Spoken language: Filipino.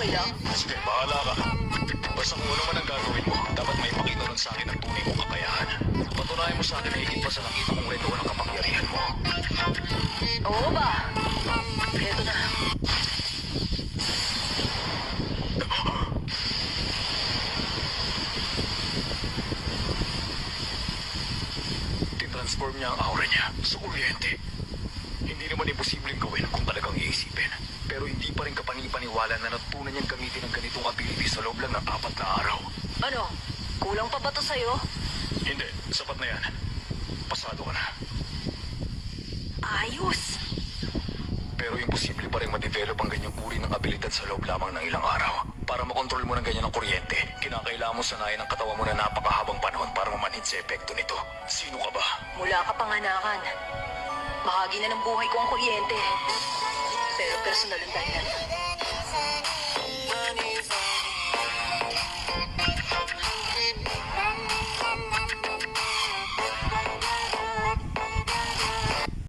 Okay lang? Sige, bahala ka. Basta kung ano man ang gagawin mo, dapat may pakita nun sa akin ang tunay mong kakayahan. Patunayan mo sa akin na higit pa sa nakita kong retoon ang kapangyarihan mo. Oo ba? Eto na. Tinransform niya ang aura niya sa kuryente. Hindi naman imposibleng gawin kung talagang iisipin. Pero hindi pa rin kapanipaniwala na natutunan niyang gamitin ang ganitong ability sa loob lang ng 4 na araw. Ano? Kulang pa ba to sa'yo? Hindi, sapat na yan. Pasado ka na. Ayos! Pero imposible pa rin ma-develop ang ganyang uri ng abilidad sa loob lamang ng ilang araw. Para makontrol mo ng ganyan ang kuryente, kinakailangan mo sanayin ang katawan mo na napakahabang panahon para mamanhid sa epekto nito. Sino ka ba? Mula ka panganakan. Bahagi na ng buhay ko ang kuryente. Pero personal ang dahilan.